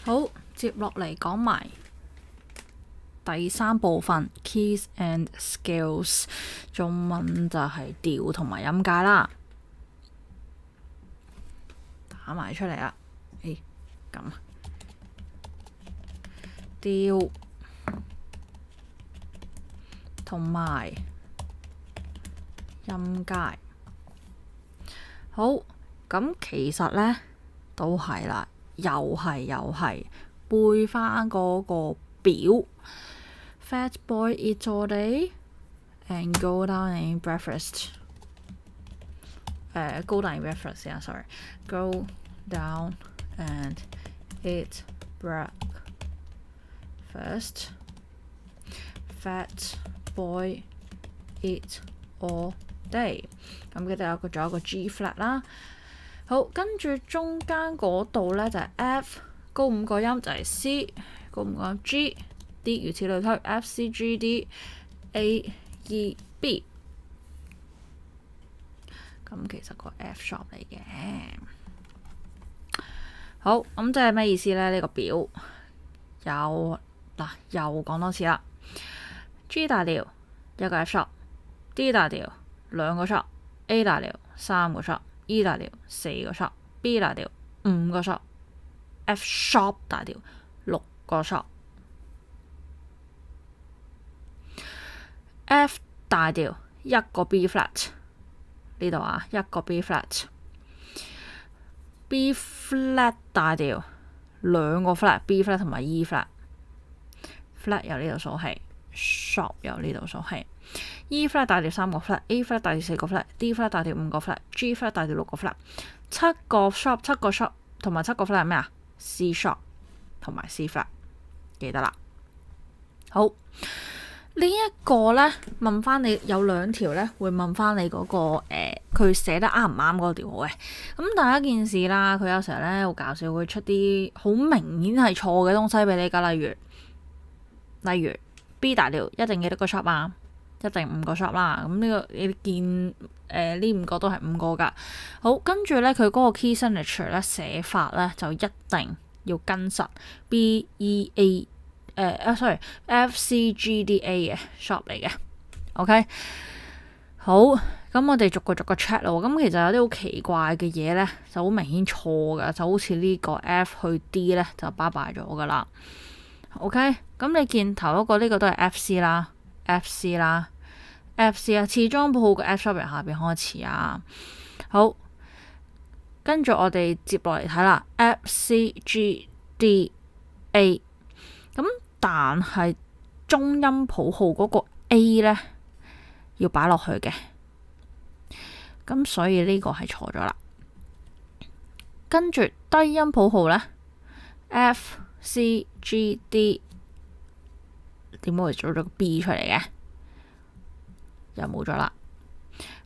好，接落嚟講埋第三部分 Keys and Scales， 中文就係調同埋音階啦。打埋出嚟啦，咁調同埋音階。好，咁其實呢都係啦，又係背返嗰個表。Fat boy eats all day and go down and eat breakfast. Go down and eat breakfast, yeah, sorry. Go down and eat breakfast. Fat boy eat all day. 咁佢哋仲有一個 G flat 啦。好，跟住中間嗰度呢就係 F， 高五個音就係 C， 高五個音 G。D 如此類推 F C G D A E B， 咁其實個 F sharp 嚟嘅。好，咁即係咩意思呢？呢個表又講多次啦。G 大調一個 F sharp，D 大調兩個 sharp，A 大調三個 sharp，E 大調四個 sharp，B 大調五個 sharp，F sharp 大調六個 sharp。F 大調一個 B flat， 呢度啊，一個 B flat。B flat 大調兩個 flat，B flat 同埋 E flat。flat 由呢度數起 ，sharp 由呢度數起。E flat 大調三個 flat，A flat 大調四個 flat，D flat 大調五個 flat，G flat 大調六個 flat。七個 sharp 同埋七個 flat 係咩啊？C sharp 同埋 C flat， 記得啦。好。呢一個呢，問翻你有兩條呢，會問翻你嗰個佢寫得啱唔啱嗰個調號嘅。咁第一件事啦，佢有時候呢好搞笑，會出啲好明顯係錯嘅東西俾你噶。例如 B 大調一定幾多個 sharp 啊？一定五個 sharp 啦。咁呢個你見呢五個都係五個噶。好，跟住呢，佢嗰個 key signature 呢寫法呢，就一定要跟實 B E A。F C G D A 嘅 sharp 嚟嘅 ，OK， 好，咁我哋逐個 check 咯。咁其實有啲好奇怪嘅嘢呢，就好明顯錯噶，就好似呢個 F 去 D 呢，就拜拜咗噶啦。OK， 咁你見頭嗰個呢個都係 F C 啦，始終報個 F sharp 由下邊開始啊。好，跟住我哋接落嚟睇啦 ，F C G D A， 咁。但係中音譜號嗰個 A 呢，要擺落去嘅，咁所以呢個係錯咗啦。跟住低音譜號呢 F C G D 點解會做咗個 B 出嚟嘅？又冇咗啦。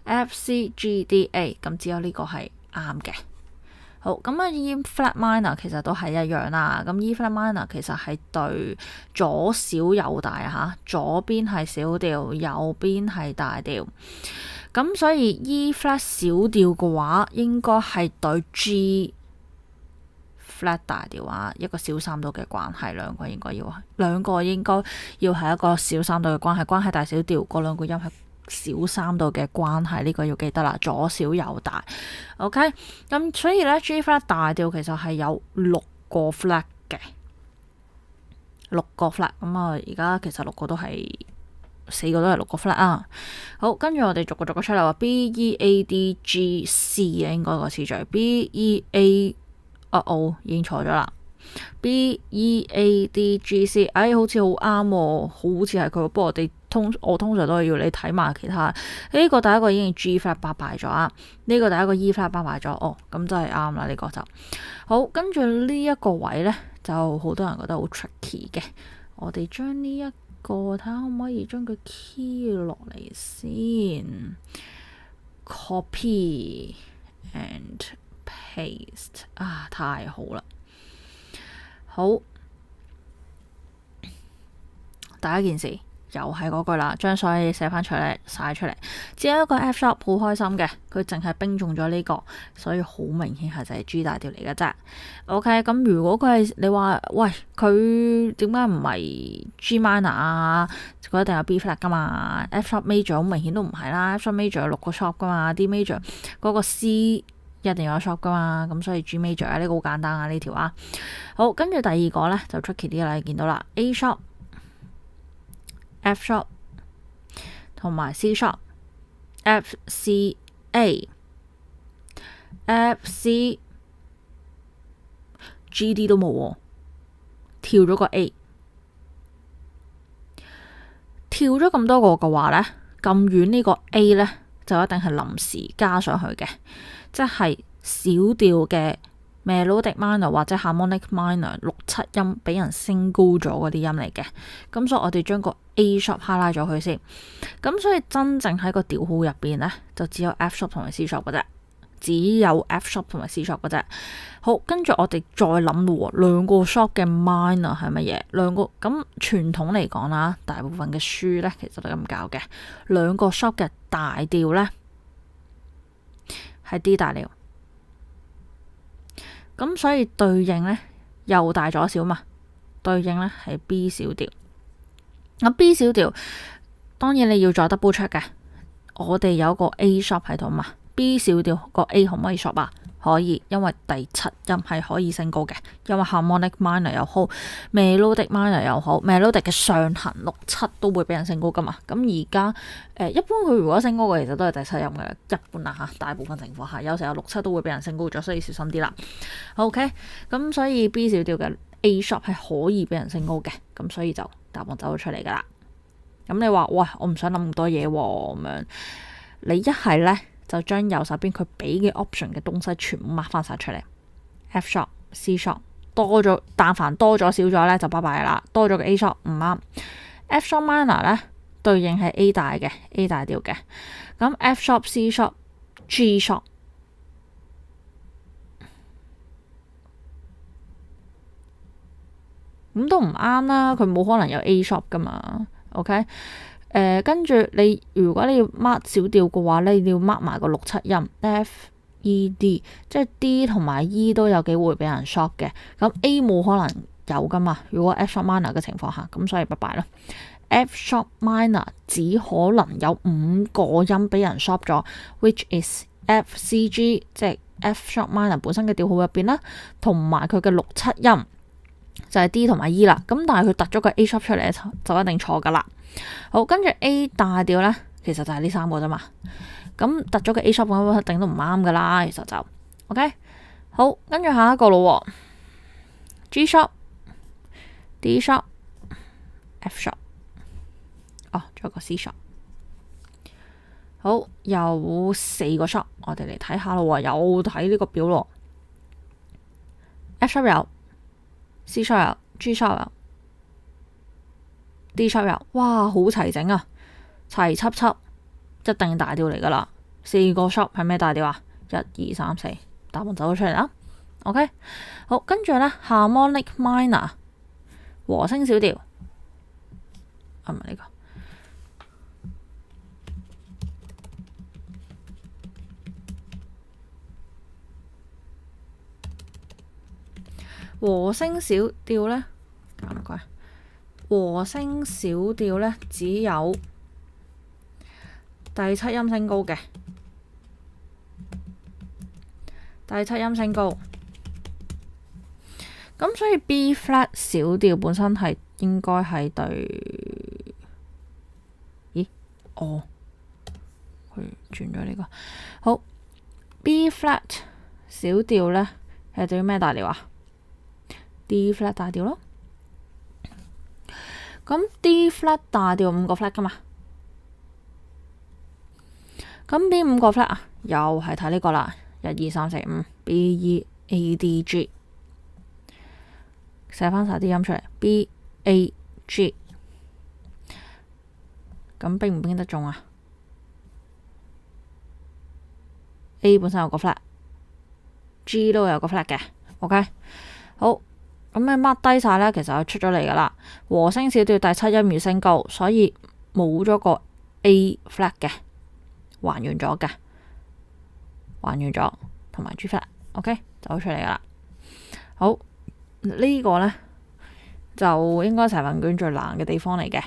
F C G D A 咁只有呢個係啱嘅。好，咁E flat minor 其實都係一樣啦。咁 E flat minor 其實係對左小右大嚇，左邊係小調，右邊係大調。咁所以 E flat 小調嘅話，應該係對 G flat 大調啊，一個小三度嘅關係。兩個應該要係一個小三度嘅關係大小調嗰兩個音係小三度嘅關係，呢個要記得啦，左小右大。OK， 咁所以呢 G flat 大調其實係有六個 flat 嘅，六個 flat。咁啊，而家其實4個都係六個 flat 啊。好，跟住我哋逐個出嚟話 B E A D G C 啊，應該個次序 B E A， 已經錯咗啦。B E A D G C， 好似好啱喎，好似係佢。不過我通常都係要你睇埋其他。呢個第一個已經 G flat 拜拜咗啊，呢個第一個 E flat 拜拜咗。咁真係啱啦，呢個就好。跟住呢一個位呢，就好多人覺得好 tricky 嘅。我哋將呢一個睇下可唔可以將佢 key 落嚟先 ，copy and paste 啊，太好啦！好，第一件事又係嗰句啦，將所有嘢寫翻出嚟晒出嚟。只有一個 F sharp 好開心嘅，佢淨係兵中咗呢個，所以好明顯係就係 G 大調嚟嘅啫。OK， 咁如果佢係你話喂，佢點解唔係 G minor 啊？佢一定有 B flat 噶嘛？F sharp major 好明顯都唔係啦，F sharp major 有6個 sharp 噶嘛，D major 嗰個 C 一定有 sharp 噶嘛，咁所以 G major 呢個好簡單啊呢條啊。好，跟住第二個呢就 tricky 啲啦，你見到啦 A sharp、F sharp 同埋 C sharp、F C A、F C G D 都冇喎，跳咗個 A。跳咗咁多個嘅話呢，咁遠呢個 A 呢，就一定係臨時加上去嘅，即係小調嘅 melodic minor 或者 harmonic minor 6-7音俾人升高咗嗰啲音嚟嘅。咁所以我哋將個 A sharp highlight 咗佢先。咁所以真正喺個調號入邊呢，就只有 F sharp 同埋 C sharp 嘅啫，只有 F sharp 同埋 C sharp 嘅啫。好，跟住我哋再諗咯，兩個 sharp 嘅 minor 係乜嘢？兩個咁傳統嚟講啦，大部分嘅書呢其實都咁教嘅。兩個 sharp 嘅大調呢係 D 大調，咁所以對應呢又大咗少嘛，對應呢係 B 小調。咁 B 小調當然你要再 double check 嘅，我哋有個 A sharp 喺度嘛。B 小調個 A 可唔可以 sharp 啊？可以，因為第7音係可以升高嘅，因為 harmonic minor 又好，melodic minor 又好，melodic 嘅上行6-7都會俾人升高噶嘛。咁而家一般佢如果升高嘅，其實都係第7音嘅，一般啦嚇，大部分情況下，有時候6-7都會俾人升高咗，所以小心啲啦。OK，咁所以 B 小調嘅 A sharp 係可以俾人升高嘅，咁所以就答案走咗出嚟噶啦。咁你話喂，我唔想諗咁多嘢喎，咁樣你一係呢，就將右手邊佢俾嘅 option 嘅東西全部 mark 翻晒出嚟 ，F sharp、C sharp 多咗，但凡多咗少咗呢，就拜拜啦。多咗個 A sharp 唔啱 ，F sharp minor 呢對應係 A 大嘅 A 大調嘅，咁 F sharp、C sharp、G sharp 咁都唔啱啦，佢冇可能有 A sharp 噶嘛。OK。跟住如果你要 mark 小調嘅話呢，你要 mark 埋個6-7音 F、E、D， 即係 D 同埋 E 都有機會俾人 sharp 嘅。咁 A 冇可能有噶嘛，如果 F sharp minor 嘅情況下，咁所以拜拜啦。F sharp minor 只可能有5個音俾人 sharp 咗 ，which is F、C、G， 即係 F sharp minor 本身嘅調號入邊啦，同埋佢嘅6-7音就係 D 同埋 E 啦。咁但係佢突咗個 A sharp 出嚟就一定錯噶啦。好，跟住 A 大調呢，其實就係呢3個啫嘛。咁突咗個 A sharp 咁一定都唔啱噶啦，其實就 OK。好，跟住下一個咯，G sharp、D sharp、F sharp， 哦，仲有個 C sharp。好，有4個 sharp， 我哋嚟睇下咯，有睇呢個表咯。F sharp 有，C sharp 有，G sharp 有，D sharp 有，哇，好齊整啊，齊輯輯，一定大調嚟噶啦。4個 sharp 係咩大調啊？1、2、3、4，答案走咗出嚟啦。OK， 好，跟住呢 harmonic minor 和聲小調，唔係呢個和聲小調呢，唔該。和聲小調呢，只有第7音升高嘅，第7音升高。咁所以 B flat 小調本身係應該係對，咦？哦，佢轉咗呢個。好 ，B flat 小調呢，係對咩大調啊？D flat 大調咯。咁 D flat 大調5個 flat 噶嘛？咁邊5個 flat 啊？又係睇呢個啦，1、2、3、4、5 B、E、A、D、G， 寫翻晒啲音出嚟 B、A、G， 咁邊唔邊得中啊？A 本身有個 flat，G 都有個 flat 嘅，OK， 好。咁你 mark 低晒呢，其實就出咗嚟噶啦。和聲小調第七音與升高，所以冇咗個 A flat 嘅，還原咗嘅，還原咗同埋 G flat，OK 走出嚟噶啦。好，呢個呢，就應該成份卷最難嘅地方嚟嘅。